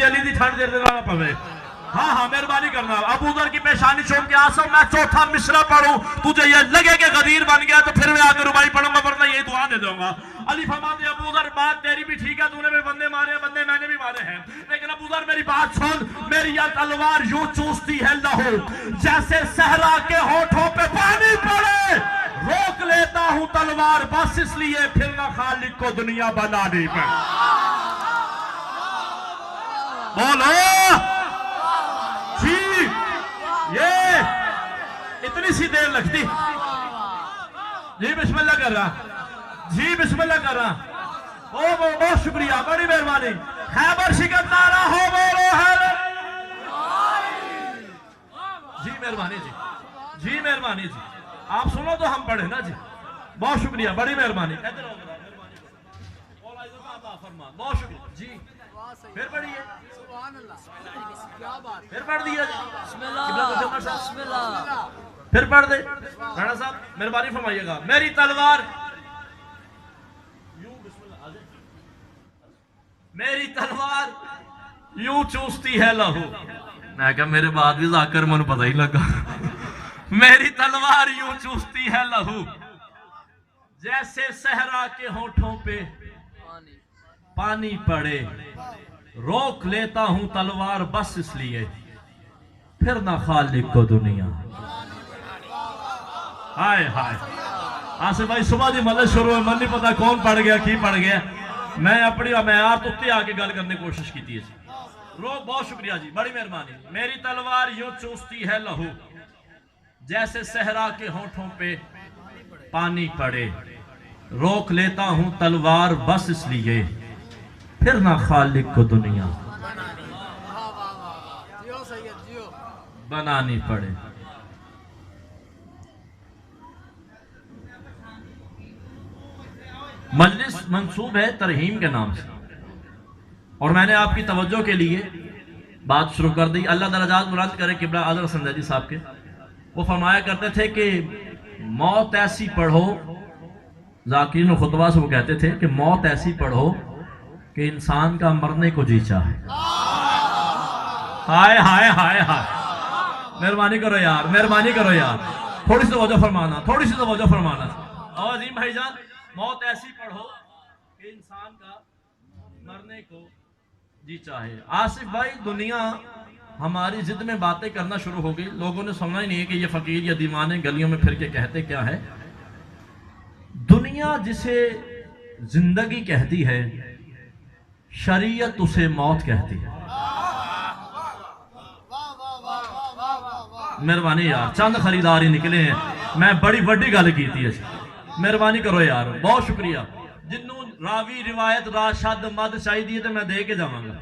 अली दी ठंड देर देना पवे। हाँ हाँ मेहरबानी करना। अबू जर की पेशानी चूम के आसम मैं चौथा मिसरा पढ़ूं, तुझे ये लगे कि गदीर बन गया तो फिर मैं आकर रुबाई पढ़ूंगा, वरना ये दुआ दे दूंगा। अली फरमाते अबू जर बात तेरी भी ठीक है, तूने भी बंदे मारे हैं, बंदे मैंने भी मारे हैं, लेकिन अबू जर मेरी बात सुन, मेरी यह तलवार यूं चूसती है लहू जैसे सहरा के होठों पे पानी पड़े, रोक लेता हूं तलवार बस इसलिए फिर ना खालिक को दुनिया बनाने पे। बोलो जी, ये इतनी सी देर लगती जी। बिस्मिल्लाह कर रहा जी, बिस्मिल्लाह कर रहा। ओ बहुत शुक्रिया, बड़ी मेहरबानी। खैबर सिकंदरा हो बोलो है जी, मेहरबानी जी, जी मेहरबानी जी। आप सुनो तो हम पढ़े ना जी। बहुत शुक्रिया, बड़ी मेहरबानी। बहुत शुक्रिया जी। फिर पढ़िए, फिर पढ़ दिया, फिर पढ़ दे राणा साहब, मेहरबानी फरमाइएगा। मेरी तलवार यूं चूसती है लहू। मैं क्या मेरे बाद भी जाकर मन पता ही लगा। मेरी तलवार यूं चूसती है लहू जैसे सहरा के होठों पे पानी पड़े, रोक लेता हूं तलवार बस इसलिए फिर ना खालिक को दुनिया। हाय हाय आसिफ भाई सुबह जी मतलब शुरू में मन नहीं पता कौन पढ़ गया की पढ़ गया। मैं अपनी मैयार उत्ते आके गल करने की कोशिश की थी। रोक, बहुत शुक्रिया जी, बड़ी मेहरबानी। मेरी तलवार यूं चूसती है लहू जैसे सहरा के होठों पे पानी पड़े, रोक लेता हूं तलवार बस इसलिए फिर ना खालिक को दुनिया बनानी पड़े। मजलिस मंसूब है तरहीम के नाम से, और मैंने आपकी तवज्जो के लिए बात शुरू कर दी। अल्लाह दरजात बुलंद करे किबला आज़र संजदी साहब के, वो फरमाया करते थे कि मौत ऐसी पढ़ो, जाकिरीन खुतबा से वो कहते थे कि मौत ऐसी पढ़ो कि इंसान का मरने को जी चाहे। हाय हाय हाय हाय, मेहरबानी करो यार, मेहरबानी करो यार, थोड़ी सी तवज्जो फरमाना, थोड़ी सी तवज्जो फरमाना। और अजीम भाईजान, मौत ऐसी पढ़ो कि इंसान का मरने को जी चाहे। आसिफ भाई, दुनिया हमारी जिद में बातें करना शुरू हो गई। लोगों ने समझा ही नहीं है कि ये फकीर या दीवाने गलियों में फिर के कहते क्या है। दुनिया जिसे जिंदगी कहती है, शरीयत उसे मौत कहती है। मेहरबानी यार, चंद खरीदार ही निकले हैं, मैं बड़ी बड़ी गल की थी। मेहरबानी करो यार, बहुत शुक्रिया। जिन्हों रावी रिवायत राशद मद चाहिए तो मैं दे के जाऊंगा।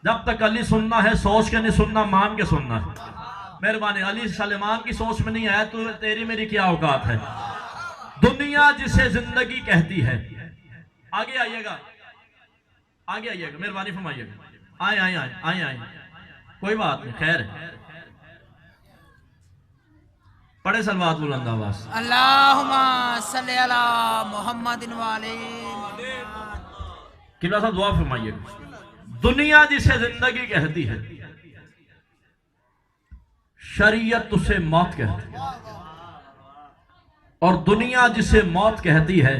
जब तक अली सुनना है सोच के नहीं सुनना, मान के सुनना है। मेहरबानी, अली सलेमान की सोच में नहीं आया तो तेरी मेरी क्या औकात है। दुनिया जिसे जिंदगी कहती है, आगे आइएगा, आगे आइएगा, मेहरबानी फरमाइएगा। आए आए आए आए आए, कोई बात नहीं, खैर है। पढ़े सलवात बुलंद आवाज। अल्लाहुम्मा सल्ली अला मुहम्मदिन वाले। किबला साहब दुआ फरमाइएगा। दुनिया जिसे जिंदगी कहती है, शरीयत उसे मौत कहती है, और दुनिया जिसे मौत कहती है,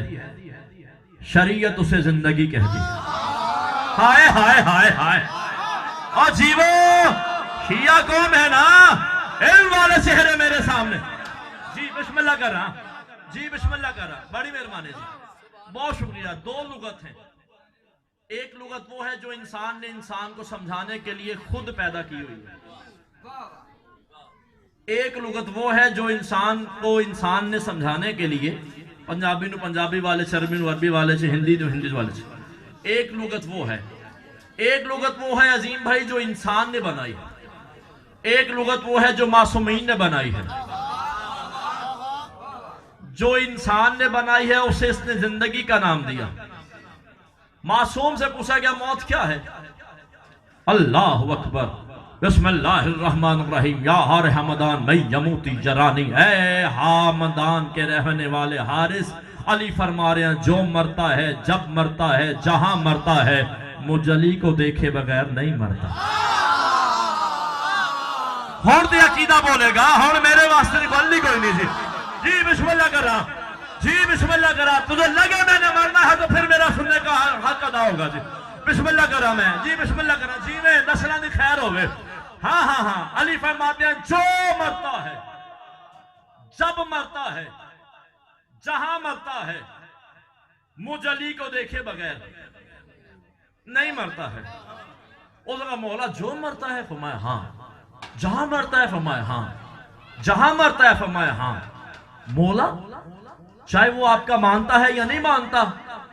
शरीयत उसे जिंदगी कहती है। हाय हाय हाय हाय। और जीवो, शिया कौम है ना, इल्म वाले चेहरे मेरे सामने जी। बिस्मिल्लाह कर रहा जी, बिस्मिल्लाह कर रहा, बड़ी मेहरबानी जी, बहुत शुक्रिया। दो लुगत हैं। एक लुगत वो है जो इंसान ने इंसान को समझाने के लिए खुद पैदा की हुई है। एक लुगत वो है जो इंसान को इंसान ने समझाने के लिए, पंजाबी नु पंजाबी वाले से, अरबी नु अरबी वाले से, हिंदी नु हिंदी वाले से। एक लुगत वो है, एक लुगत वो है अजीम भाई जो इंसान ने बनाई है। एक लुगत वो है जो मासूमीन ने बनाई है। जो इंसान ने बनाई है उसे इसने जिंदगी का नाम दिया। मासूम से पूछा गया मौत क्या है, अल्लाहु अकबर, बिस्मिल्लाहिर्रहमानिर्रहीम, या हार हमदान मई यमूती जरानी। ऐ हमदान के रहने वाले हारिस, अली फरमा रहे हैं जो मरता है, जब मरता है, जहां मरता है, मुजली को देखे बगैर नहीं मरता। हुण ते अकीदा बोलेगा, हुण मेरे वास्ते नहीं बोलनी कोई नहीं जी। जी बिस्मिल्लाह करा, जी बिस्मिल्लाह करा। तुझे लगे मैंने मरना है तो फिर मेरा सुनने का हक अदा होगा जी। बिस्मिल्लाह करा मैं, जी बिस्मिल्लाह करा। जी में नस्लां दी खैर होवे। हाँ हाँ हाँ, अली फरमाते हैं जो मरता है, जब मरता है, जहां मरता है, मुजली को देखे बगैर नहीं मरता है। उसका मौला जो मरता है फरमाया हाँ, जहां मरता है फरमाया हाँ, जहां मरता है फरमाया हाँ। मौला चाहे वो आपका मानता है या नहीं मानता,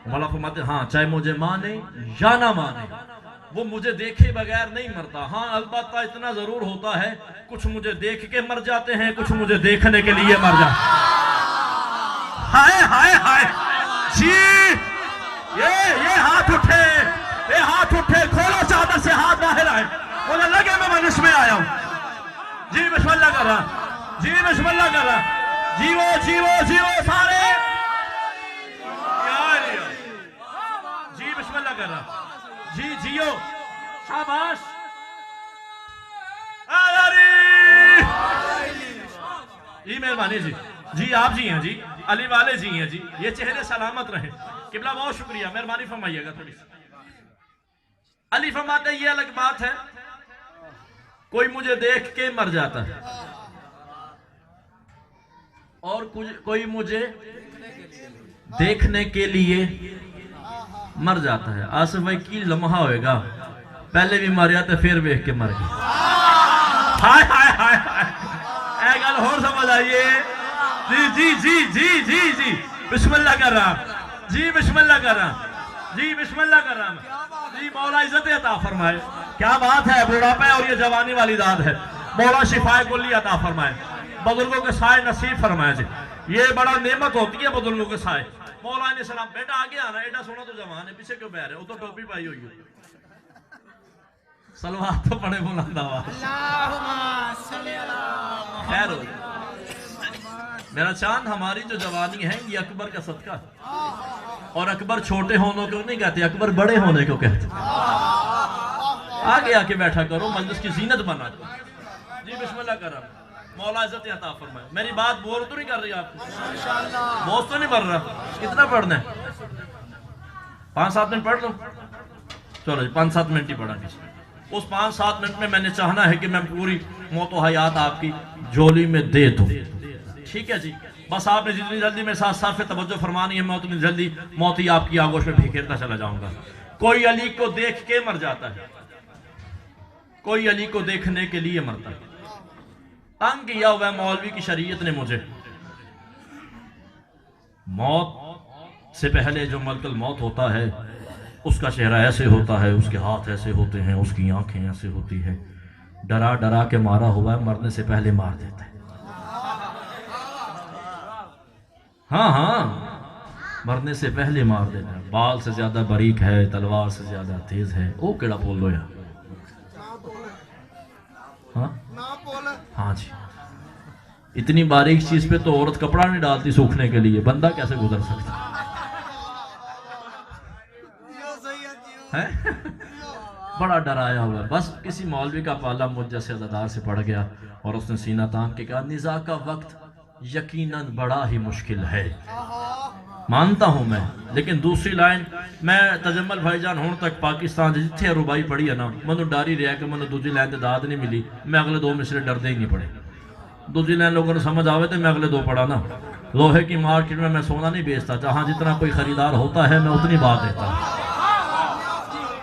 मौला फरमाते हाँ, चाहे मुझे माने या ना माने, वो मुझे देखे बगैर नहीं मरता। हाँ अलबत्ता इतना जरूर होता है, कुछ मुझे देख के मर जाते हैं, कुछ मुझे देखने के लिए मर जाते। हाय हाय हाय जी, ये हाथ उठे, ये हाथ उठे, खोलो चादर से हाथ बाहर आए, मुझे लगे मैं मनुष्य में आया हूं। जी बिस्मिल्लाह कर रहा, जी बिस्मिल्लाह कर रहा। जीवो जीवो जीवो सारे, जी बिस्मिल्लाह कर रहा। जी जियो, शाबाश। जी मेहरबानी जी, जी आप जी हैं जी, अली वाले जी हैं जी, ये चेहरे सलामत रहे। किबला बहुत शुक्रिया, मेहरबानी फरमाइएगा थोड़ी सी। अली फरमाते ये अलग बात है, कोई मुझे देख के मर जाता है और कोई मुझे देखने के लिए मर जाता है। आसिफ भाई की लम्हा होएगा, पहले भी मारिया तो फिर वेख के मर गया। हाय हाय हाय हाय, गल होर समझ आइए। जी जी जी जी जी जी बिस्मिल्लाह कर रहा, जी बिस्मिल्लाह कर रहा, जी बिस्मिल्लाह कर रहा। जी मौला इज्जत अता फरमाए। क्या बात है, बुढ़ापा और ये जवानी वाली दाद है। मौला शिफाए कुल्ली अता फरमाए, बुजुर्गों के साए नसीब फरमाए जी। ये बड़ा नेमत होती है बुजुर्गों के साए। मौला ने सलाम, बेटा आगे आना, एडा सोना तो जवान है, पीछे क्यों बैठ रहे हो, तो टोपी पाई हुई है। सलवार तो बड़े बुलंद आवाज। खैर हो, मेरा चांद, हमारी जो जवानी है ये अकबर का सदका है। और अकबर छोटे होने को नहीं कहते, अकबर बड़े होने को कहते। आगे आके बैठा करो, मजलिस की जीनत बना करो। जी बिस्मिल्लाह कर रहा। मौला इज्जत अता फरमाए। मेरी बात बोर तो नहीं कर रही आपको, बोझ तो नहीं बढ़ रहा। कितना पढ़ना है, 5-7 मिनट पढ़ लो। चलो जी 5-7 मिनट ही पढ़ा। उस 5-7 मिनट में मैंने चाहना है कि मैं पूरी मौत हयात आपकी झोली में दे दूं। ठीक है जी, बस आपने जितनी जल्दी मेरे साथ साफ तवज्जो फरमानी है, मैं उतनी जल्दी मौत ही आपकी आगोश में बिखेरता चला जाऊंगा। कोई अली को देख के मर जाता है, कोई अली को देखने के लिए मरता है। तंग किया हुआ मौलवी की शरीयत ने मुझे। मौत से पहले जो मलकल मौत होता है, उसका चेहरा ऐसे होता है, उसके हाथ ऐसे होते हैं, उसकी आंखें ऐसे होती है। डरा डरा के मारा हुआ है, मरने से पहले मार देता है। हाँ हाँ, मरने से पहले मार देता है। बाल से ज्यादा बारीक है, तलवार से ज्यादा तेज है। ओ केड़ा बोल लो यार। हाँ जी, इतनी बारीक चीज पे तो औरत कपड़ा नहीं डालती सूखने के लिए, बंदा कैसे गुजर सकता है? बड़ा डराया हुआ है। बस किसी मौलवी का पाला मुझ जैसे अज़ादार से पड़ गया और उसने सीना तान के कहा, निज़ा का वक्त यकीनन बड़ा ही मुश्किल है। मानता हूं मैं, लेकिन दूसरी लाइन, मैं तजम्मल भाईजान हूं तक पाकिस्तान जिथे रुबाई पड़ी है ना, मैं डर ही रहा कि मैं दूसरी लाइन से दाद नहीं मिली। मैं अगले 2 मिसरे डरते ही नहीं पड़े। दूसरी लाइन लोगों को समझ आवे तो मैं अगले 2 पढ़ा ना। लोहे की मार्केट में मैं सोना नहीं बेचता, जहां जितना कोई खरीदार होता है मैं उतनी बात देता हूं।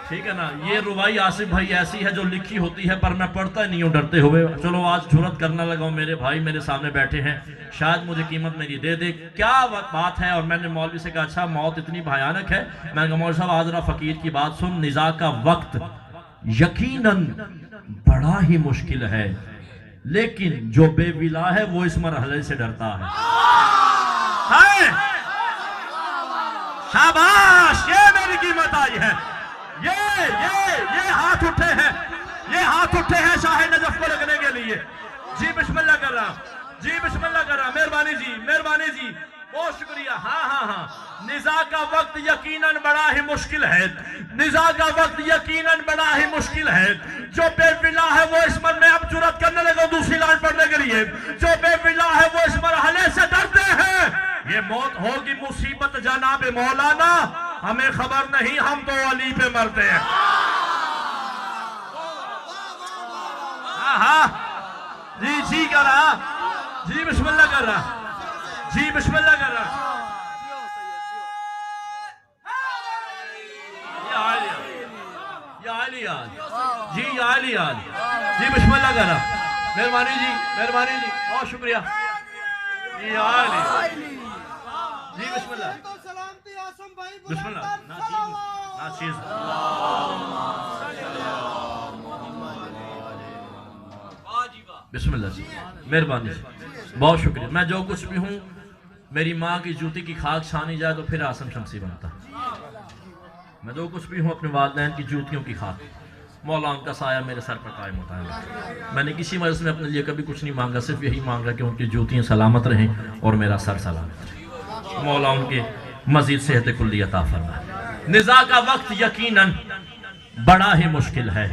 ठीक है ना। ये रुबाई आसिफ भाई ऐसी है जो लिखी होती है, पर मैं पढ़ता नहीं हूँ डरते हुए। चलो आज जुर्रत करने लगा हूँ, मेरे भाई मेरे सामने बैठे हैं, शायद मुझे कीमत मेरी दे दे। क्या बात है? और मैंने मौलवी से कहा, अच्छा मौत इतनी भयानक है? मैंने कहा मौलवी साहब आजरा फकीर की बात सुन, निज़ा का वक्त यकीनन बड़ा ही मुश्किल है, लेकिन जो बेविला है वो इस मरहले से डरता है। शाबाश, ये मेरी कीमत आई है। ये हाथ उठे हैं, ये हाथ उठे हैं शाह नजफ को लगने के लिए। जी बिस्मिल्लाह कर रहा, जी बिस्मिल्लाह कर रहा। मेहरबानी जी, मेहरबानी जी। बहुत शुक्रिया। हाँ हाँ हाँ, निज़ा का वक्त यकीनन बड़ा ही मुश्किल है, निज़ा का वक्त यकीनन बड़ा ही मुश्किल है। जो बेविला है वो इस मन में अब जुर्रत करने लगा दूसरी लाइन पढ़ने के लिए। जो बेविला है वो इस मरहले से डरते हैं। ये मौत होगी मुसीबत जनाब मौलाना, हमें खबर नहीं, हम तो अली पे मरते हैं। हाँ हाँ जी जी कर रहा, जी बिस्मिल्लाह कर रहा, जी बिस्मिल्लाह कर रहा। जी आली जी बिस्मिल्लाह कर रहा। मेहरबानी जी, मेहरबानी जी, बहुत शुक्रिया। जी आली जी बिस्मिल्लाह, बिस्मिल्लाह नाचीज बिस्मिल्लाह जी, मेहरबानी जी, बहुत शुक्रिया। मैं जो कुछ भी हूँ, मेरी माँ की जूती की खाक छानी जाए तो फिर आसम शमसी बनता। मैं जो कुछ भी हूँ अपने वालिदैन की जूतियों की खाक, मौला उनका साया मेरे सर पर कायम होता है। मैंने किसी मजलिस में अपने लिए कभी कुछ नहीं मांगा, सिर्फ यही मांगा कि उनकी जूतियाँ सलामत रहें और मेरा सर सलामत रहे। मौला उनके मजीद सेहत कुल्ली अता फरमाए। निज़ा का वक्त यकीनन बड़ा ही मुश्किल है।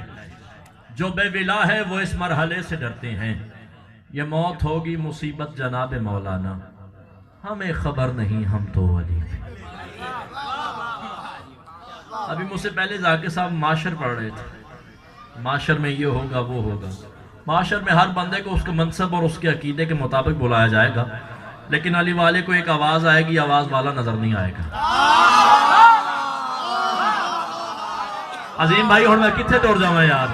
जो बेविला है वो इस मरहले से डरते हैं। ये मौत होगी मुसीबत जनाब मौलाना, हमें खबर नहीं, हम तो वली। अभी मुझसे पहले जाके साहब माशर पढ़ रहे थे, माशर में ये होगा वो होगा। माशर में हर बंदे को उसके मनसब और उसके अकीदे के मुताबिक बुलाया जाएगा, लेकिन अली वाले को एक आवाज आएगी, आवाज वाला नजर नहीं आएगा। अजीम भाई हुण मैं कितने दौड़ जावा यार,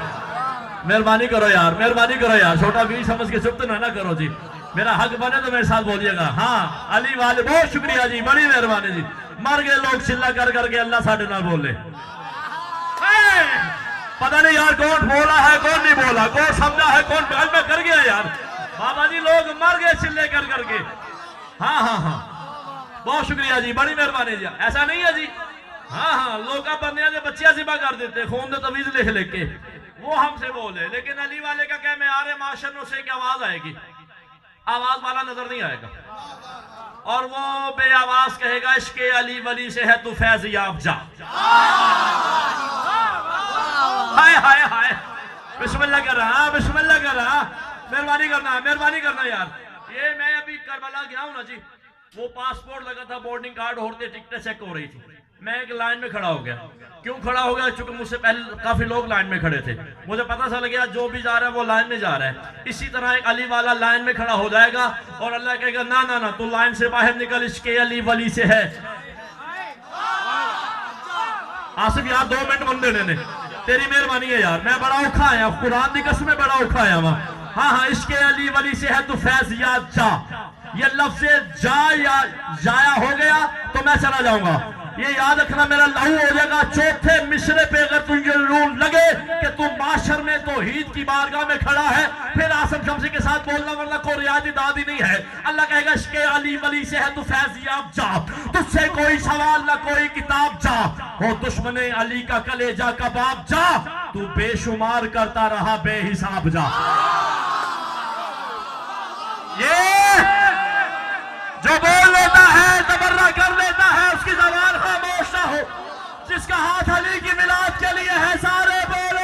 मेहरबानी करो यार, मेहरबानी करो यार, छोटा भी समझ के चुप तो ना करो जी। मेरा हक बने तो मेरे साथ बोलिएगा। हाँ अली वाले, बहुत शुक्रिया जी, बड़ी मेहरबानी जी। मर गए लोग चिल्ला कर करके, अल्लाह साढ़े नाल बोले। पता नहीं यार कौन बोला है कौन नहीं बोला, कौन समझा है कौन में कर गया यार। बाबा जी लोग मर गए चिल्ले कर करके। हाँ हाँ हाँ, बहुत शुक्रिया जी, बड़ी मेहरबानी जी। ऐसा नहीं है जी, हाँ हाँ, लोग बंदे के बच्चियां जिबा कर देते खून दे तवीज लिख लिख के, वो हमसे बोले। लेकिन अली वाले का क्या, मैं आ रहे माशर में उसे क्या आवाज आएगी, आवाज वाला नजर नहीं आएगा, और वो बे आवाज कहेगा इश्के अली वली से है तू फैज याब जा। हाय हाय हाय, बिस्मिल्लाह कर रहा, बिस्मिल्लाह कर रहा। मेहरबानी करना, मेहरबानी करना यार। ये मैं अभी करबला गया हूँ ना जी, वो पासपोर्ट लगा था, बोर्डिंग कार्ड होते, टिकटें चेक हो रही थी। मैं एक लाइन में खड़ा हो गया। क्यों खड़ा हो गया? क्योंकि मुझसे पहले काफी लोग लाइन में खड़े थे। मुझे पता चल गया जो भी जा रहा है वो लाइन में जा रहा है। इसी तरह एक अली वाला लाइन में खड़ा हो जाएगा और अल्लाह कहेगा ना ना ना, तू लाइन से बाहर निकल, इसके अली वली से है। आसिफ यार 2 मिनट बंदे ने, तेरी मेहरबानी है यार, मैं बड़ा औखा आया, कुरान की कसम में बड़ा औखा आया वहां। हाँ हाँ, इसके अली वली से है तू फैज याद जा। ये लफ्ज़ जा या जाया हो गया तो मैं चला जाऊंगा, ये याद रखना, मेरा लहू हो जाएगा। चौथे मिसरे पे अगर तुझे रूल लगे कि तू माशर में तौहीद की बारगाह में खड़ा है, फिर आसम शमसी के साथ बोलना, वरना कोई रियादी दादी नहीं है। अल्लाह कहेगा इसके अली वली से है तू फैजियाब जा, तुझसे कोई सवाल ना कोई किताब जा। हो दुश्मने अली का कलेजा कबाब जा, तू बेशुमार करता रहा बेहिसाब जा। ये जो बोल लेता है तबर्रा कर लेता है, उसकी जबान खामोश ना हो। जिसका हाथ अली की मिलाद के लिए है, सारे बोलो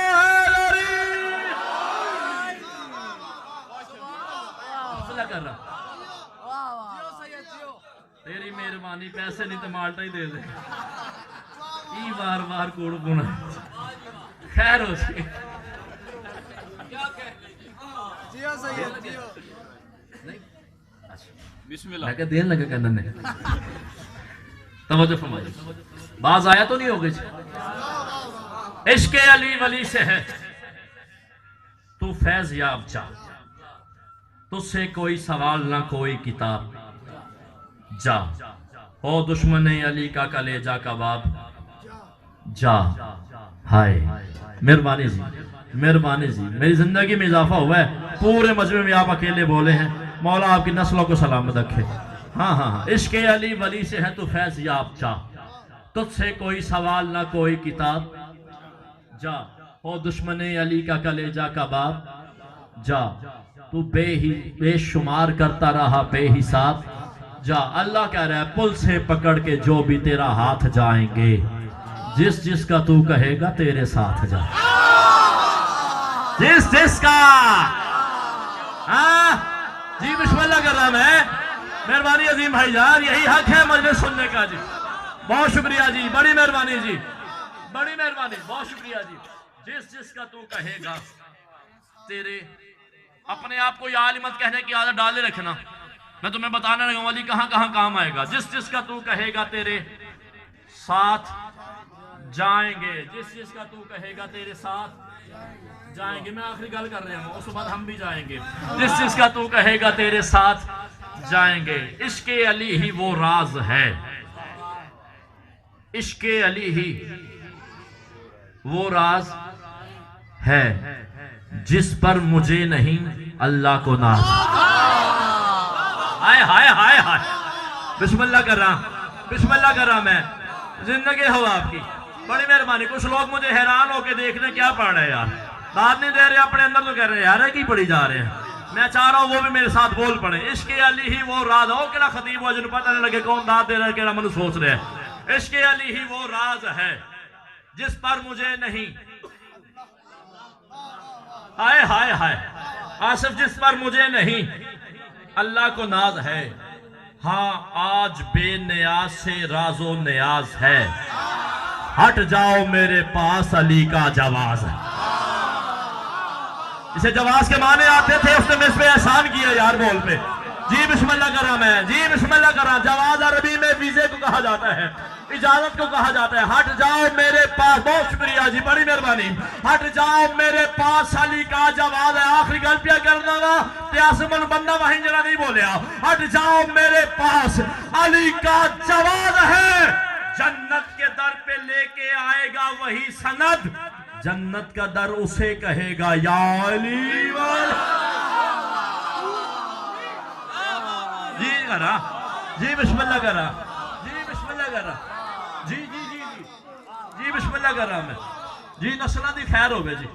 कर रहा। तेरी मेहरबानी, पैसे नहीं तो माल्टा ही दे दे। बार बार कूड़ पुना, खैर हो सी। मैं क्या देर लगा कहना ने, तवज्जो फरमाइए, बाज आया तो नहीं हो गई। इश्के अली वली से है तू फैज याब जा, तुझसे कोई सवाल ना कोई किताब जा। हो दुश्मने अली का कलेजा कबाब जा। हाय मेहरबानी जी, मेहरबानी जी, मेरी जिंदगी में इजाफा हुआ है। पूरे मजमे में आप अकेले बोले हैं, मौला आपकी नस्लों को सलामत रखे। हाँ हाँ हाँ, इश्के अली वली से है तू फैज याब जा, तुझसे कोई सवाल ना कोई किताब जा। हो दुश्मने अली का कलेजा कबाब जा, तू बेशुमार करता रहा बेहिसाब जा। अल्लाह कह रहा है पुल से पकड़ के जो भी तेरा हाथ जाएंगे, जिस जिसका तू कहेगा तेरे साथ जा, जिस जिसका। हाँ जी, बिस्मिल्लाह कर रहा मैं। मेहरबानी अजीम भाईजान, यही हक है मजलिस सुनने का जी। बहुत शुक्रिया जी, बड़ी मेहरबानी जी, बड़ी मेहरबानी, बहुत शुक्रिया जी। जिस जिसका तू कहेगा तेरे, अपने आप को या अली मत कहने की आदत डाले रखना। मैं तुम्हें बताने लगा अली कहां कहां काम आएगा। जिस जिसका तू कहेगा तेरे साथ जाएंगे, जिस जिसका तू कहेगा तेरे साथ जाएंगे। मैं आखिरी गल कर रहा हूं, उसके बाद हम भी जाएंगे। जिस जिसका तू कहेगा तेरे साथ जाएंगे। इश्के अली ही वो राज है, इश्के अली ही वो राज है, जिस पर मुझे नहीं अल्लाह को नाज। हाय हाय हाय हाय, बिस्मिल्लाह कर रहा, बिस्मिल्लाह कर रहा मैं। जिंदगी हो आपकी, बड़ी मेहरबानी। कुछ लोग मुझे हैरान होके देख रहे क्या पढ़ रहे हैं यार, दाद नहीं दे रहे अपने अंदर, तो कह रहे हैं यार की पढ़ी जा रहे हैं। मैं चाह रहा हूं वो भी मेरे साथ बोल पड़े। इश्के अली ही वो राज हो, केड़ा खतीब हो जिन्हें पता नहीं लगे कौन दाद दे रहा है, केड़ा मनु सोच रहे हैं। इश्के अली ही वो राज है, जिस पर मुझे नहीं, हाय हाय हाय, आसिफ जिस पर मुझे नहीं अल्लाह को नाज है। हाँ आज बेनियाज से राजो नियाज है, हट जाओ मेरे पास अली का जवाज है। इसे जवाज के माने आते थे, उसने मुझ पे एहसान किया यार बोल पे। जी बिस्मिल्लाह कर रहा मैं, जी बिस्मिल्लाह कर रहा। जवाज अरबी में वीजे को कहा जाता है, इजाजत को कहा जाता है। हट जाओ मेरे पास, बहुत शुक्रिया जी, बड़ी मेहरबानी। हट जाओ मेरे पास अली का जवाब है। आखिरी गल पिया करना वा त्यासमन बंदा वहीं जरा नहीं बोलिया। हट जाओ मेरे पास अली का जवाब है, जन्नत के दर पे लेके आएगा वही सनद, जन्नत का दर उसे कहेगा या अली वाला। जी करा, जी बिस्मिल्लाह करा, जी बिस्मिल्लाह करा, जी जी जी जी जी बिस्मिल्लाह कर रहा मैं जी। नस्ल दी खैर हो गए जी।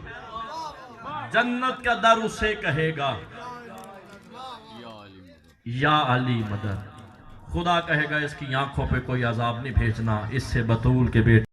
जन्नत का दर उसे कहेगा या अली मदद। खुदा कहेगा इसकी आंखों पे कोई अजाब नहीं भेजना, इससे बतूल के बेटे